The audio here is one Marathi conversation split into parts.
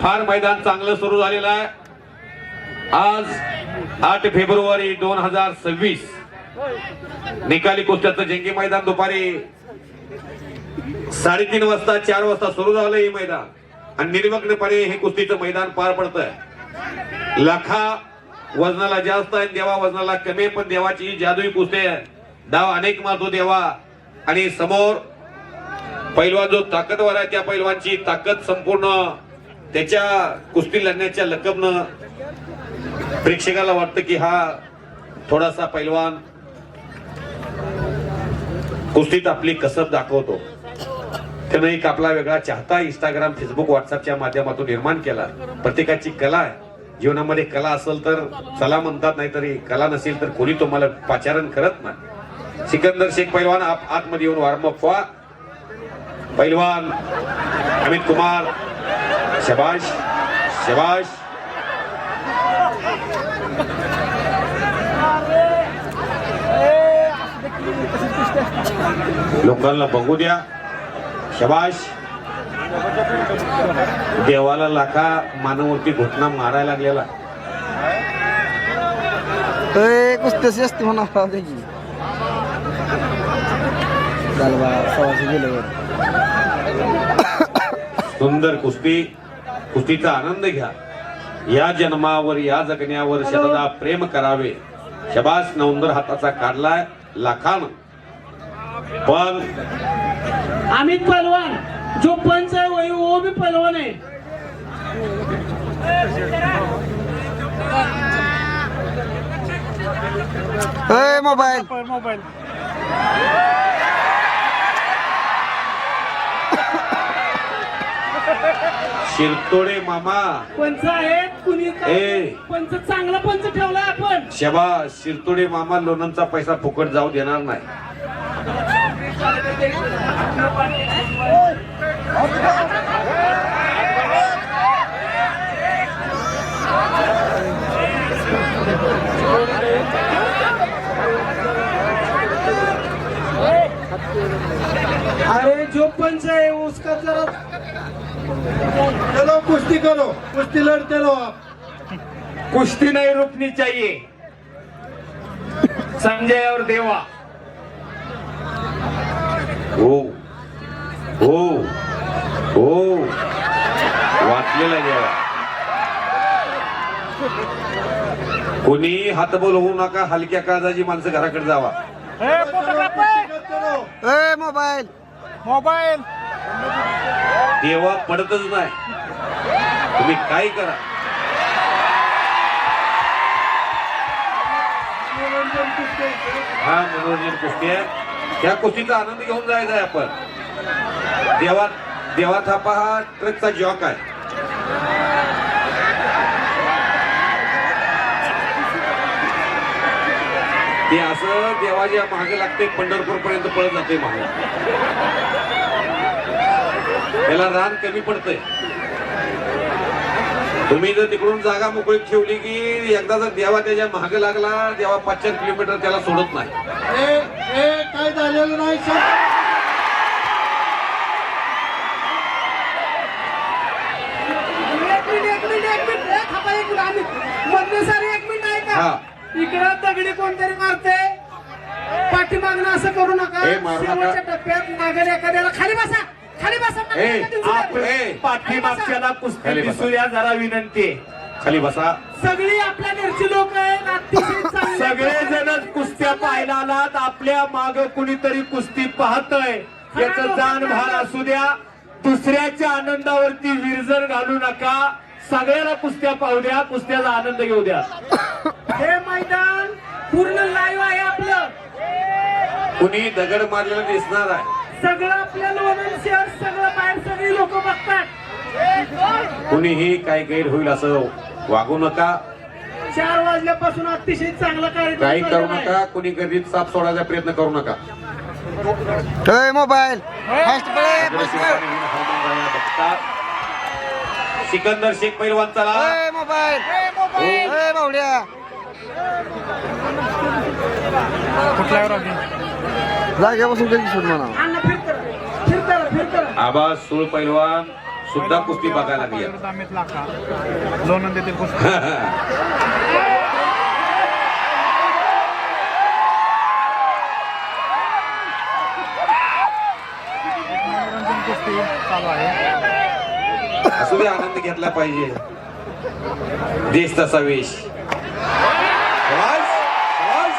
फार मैदान चांगलं सुरू झालेलं आहे। आज 8 फेब्रुवारी 2026 निकाली कुस्त्याचं जंगी मैदान दुपारी 3:30 वाजता 4 वाजता सुरू झालं हे मैदान आणि निर्विघ्नपणे हे कुस्तीचं मैदान पार पडतंय। लाखा वजनाला जास्त आहे, देवा वजनाला कमी, पण देवाची जादुई कुस्ती आहे। डाव अनेक मारतो देवा आणि समोर पैलवान जो ताकदवर आहे त्या पैलवानची ताकद संपूर्ण त्याच्या कुस्ती लढण्याच्या लकबनं प्रेक्षकाला वाटतं की हा थोडासा पैलवान कुस्तीत आपली कसब दाखवतो। त्यानं एक आपला वेगळा चाहता इंस्टाग्राम, फेसबुक, व्हॉट्सअपच्या माध्यमातून निर्माण केला। प्रत्येकाची कला आहे, जीवनामध्ये कला असेल तर चला म्हणतात, नाहीतरी कला नसेल तर कोणी तुम्हाला पाचारण करत नाही। सिकंदर शेख पैलवान आतमध्ये येऊन वॉर्मअप व्हा। पैलवान अमित कुमार, शबाश शबाश। लोकांना बघू द्या, शबाश। देवाला लाखा मानवरती घुटना मारायला लागलेला। कुस्ती असते म्हणा सुंदर कुस्ती, कुस्तीचा आनंद घ्या। या जन्मावर या जगण्यावर शतदा प्रेम करावे। शबास नवंदर हाताचा काढलाय लाखान, पण अमित पहलवान जो पंच है वही वो भी पहलवान है। मोबाईल शिरतोडे मामा पंच आहेत कुणी पंच चांगला पंच ठेवला आपण। शबास शिरतोडे मामा लोणंदचा पैसा फुकट जाऊ देणार नाही। अरे जो पंच है उसका जरा चलो कुश्ती करो, कुश्ती लड़ते रहो आप। कुश्ती नहीं रुकनी चाहिए। संजय और देवा हो हो हो वाचलेला देवा। कोणी हात बोलवू नका, हलक्या काळजाची माणसं घराकडे जावा। मोबाईल मोबाईल देवा पडतच नाही, तुम्ही काय करा। हा मनोरंजन कुस्ती आहे, त्या कुस्तीचा आनंद घेऊन जायचा आहे आपण। देवा थापा हा ट्रकचा जॉक आहे। ते असं देवाच्या मागे लागते, पंढरपूर पर्यंत पळत जाते मागे। त्याला रान कमी पडतंय। तुम्ही जर तिकडून जागा मोकळी ठेवली की एकदा जर देवा त्याच्या मागे लागला, देवा 500 किलोमीटर त्याला सोडत नाही। काय झालेलं नाही हा इकडं दगडी कोणतरी मारते, पाठीमागणं असं करू नका। शेवटच्या टप्प्यात मागं एखाद्याला खाली बसा, खाली बसा। पाठीमागच्याला कुस्ती दिसूया जरा विनंती। खाली बसा। सगळी आपल्या घरची लोक आहेत, अतिशय चांगले। सगळेजण कुस्त्या पाहायला आलात, आपल्या माग कुणीतरी कुस्ती पाहतय याचं जाण भान असू द्या। दुसऱ्याच्या आनंदावरती विरजण घालू नका, सगळ्याला कुस्त्या पाहू द्या, कुस्त्याचा आनंद घेऊ द्या। हे मैदान पूर्ण लाईव्ह आहे आपलं। कुणी दगड मारलेला दिसणार आहे, सगळं आपल्या लोणंद शहर, सगळं बाहेर सगळी लोक बघतात। कुणीही काय गैर होईल असं वागू नका। 4 वाजल्यापासून अतिशय चांगला कार्यक्रम काही करू चाललेला आहे। नका, कुणी गर्दीत साप सोडायचा प्रयत्न करू नका। मोबाईल सिकंदर शेख पैलवान चला। मोबाईल बावड्या जाग्यापासून कधी सोड म्हणा। अण्णा फिरतं, फिरतं, फिरतं। आबा सूळ पैलवान सुद्धा कुस्ती बघायला लागली अमित लाखा लोणंद येथील कुस्ती मनोरंजन कुस्ती चालू आहे. असू दे, आनंद घेतला पाहिजे. देश तसा वेश. शाबास, शाबास,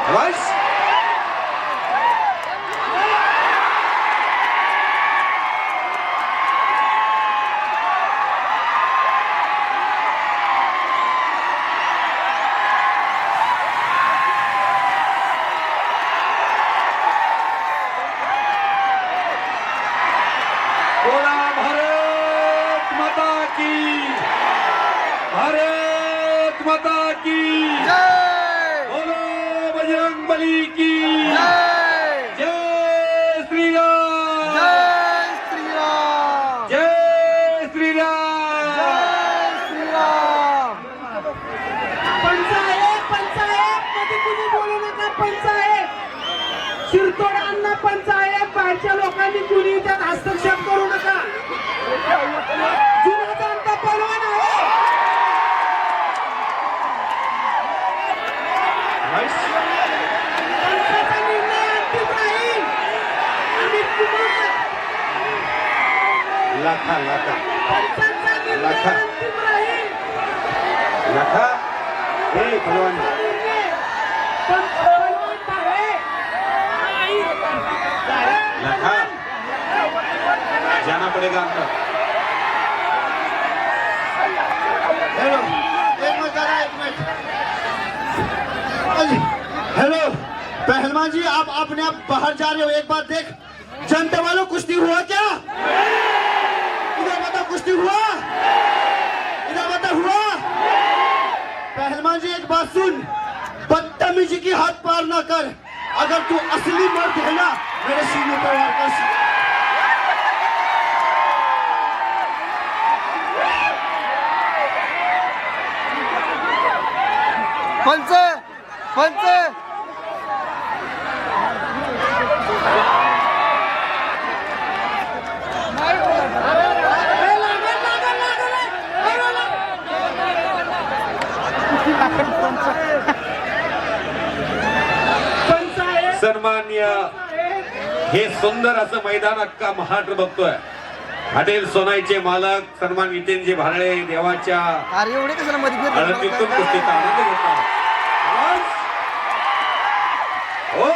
शाबास. बोला भारत माता की, भारत माता की. जय बोलो बजरंग बली की. जय जय श्रीराम, जय श्रीराम जय श्रीराम. जय श्रीराम. पंचायत पंचायत मध्ये कुणी बोलू नका. पंचायत शिरतोडांना पंचायत बाहेरच्या लोकांनी कुणी त्यात हस्तक्षेप करू नका. जुना जाणता पैलवान आहे. पंचाचा निर्णय अंतिम राहील. अमित कुमार, लाखा लाखा पंचाचा निर्णय लाखा. अंतिम राहील. लाखा. हे भगवान, निर्णय पैलवान आहे. लाखा जाना पडेगा अंदर. हेलो, एक मिनट जरा, एक मिनट. हेलो पहलवान जी, आप अपने आप बाहर जा रहे हो, एक बार देख. जनता वालों, कुश्ती हुआ क्या? इधर बताओ, कुश्ती हुआ? इधर बताओ, हुआ? पहलवान जी एक बात सुन, बदतमीजी की हाथ पार ना कर. अगर तू असली मर्द है ना, मेरे सीने पर वार कर. पंच पंच पंचायत सन्मान्य हे सुंदर असं मैदान अख्खा महाराष्ट्र बघतोय. हॉटेल सोनाईचे मालक सन्मान नितीनजी भारळे देवाच्या अरे एवढे कशाला मध्ये आळंदीतून कुस्तीचा आनंद घेतात. हो.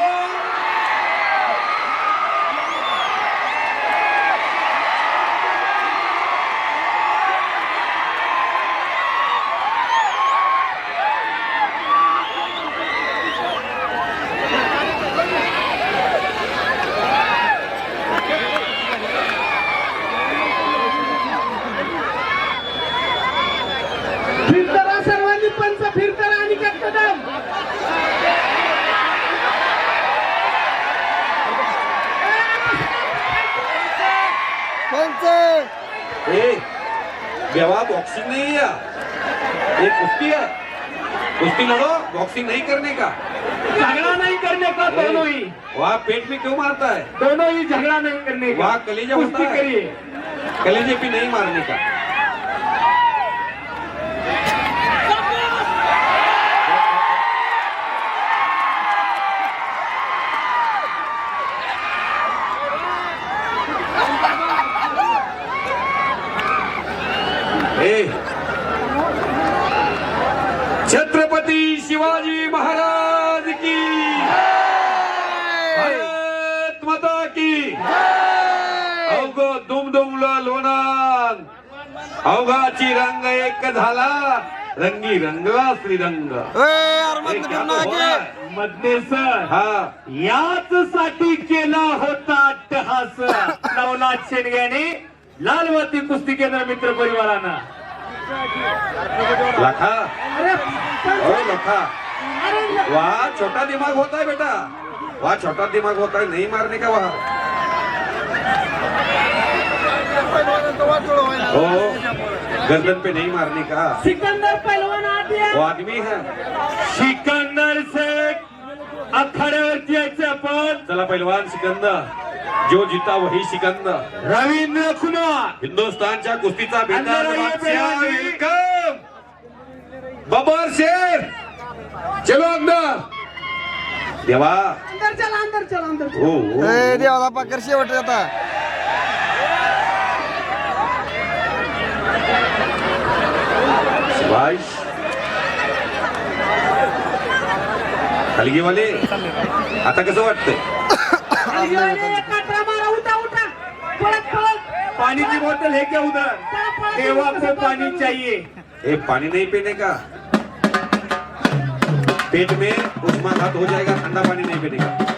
फिरताना सर्वांनी पंच फिरताना आणि कदम. पंच ए, देवा बॉक्सिंग नहीं है, ये कुश्ती है. कुश्ती लड़ो, बॉक्सिंग नहीं करने का. झगड़ा नहीं करने का, दोनों ही वहाँ पेट में क्यों मारता है? दोनों ही झगड़ा नहीं करने का. वहाँ कलेजा होता कुश्ती है. करिए. कलेजे भी नहीं मारने का. ए, छत्रपती शिवाजी महाराज की, भारत माता की. अवघ दुमदुमलं लोणान, अवघाची रंग एक झाला, रंगी रंगला श्रीरंग. मधने सर हा, याच साठी केला होता अट्टहास नवनाथ शेंडग्याने लालवाती कुस्ती केंद्र मित्र परिवारांना. लाखा, अरे ओ लाखा, अरे वहाँ छोटा दिमाग होता है बेटा, वहाँ छोटा दिमाग होता है, नहीं मारने का वहाँ. ओ, गर्दन पे नहीं मारने का. सिकंदर पहलवान आ गया. वो आदमी है. सिकंदर से अखाड्यावरती यायचं आपण. चला पहिलवान सिकंदर, जो जीता वही सिकंदर. रवींद्र कुमार हिंदुस्थानच्या कुस्तीचा अंदर आइए पहलवान जी. बबर शेर. चलो अंदर. देवा. अंदर चला अंदर चला अंदर चला. हो हो. देवाला पकड शेवट आता. शाबाश. हलगीवाले आता कसं वाटतंय? काट्रा मारा उठा उठा पळत पळत पानी की बोतल है क्या उधर? देवा को पानी चाहिए. ए पानी नहीं पीने का. पेट में उष्माघात हो जाएगा. ठंडा पानी नहीं पीने का.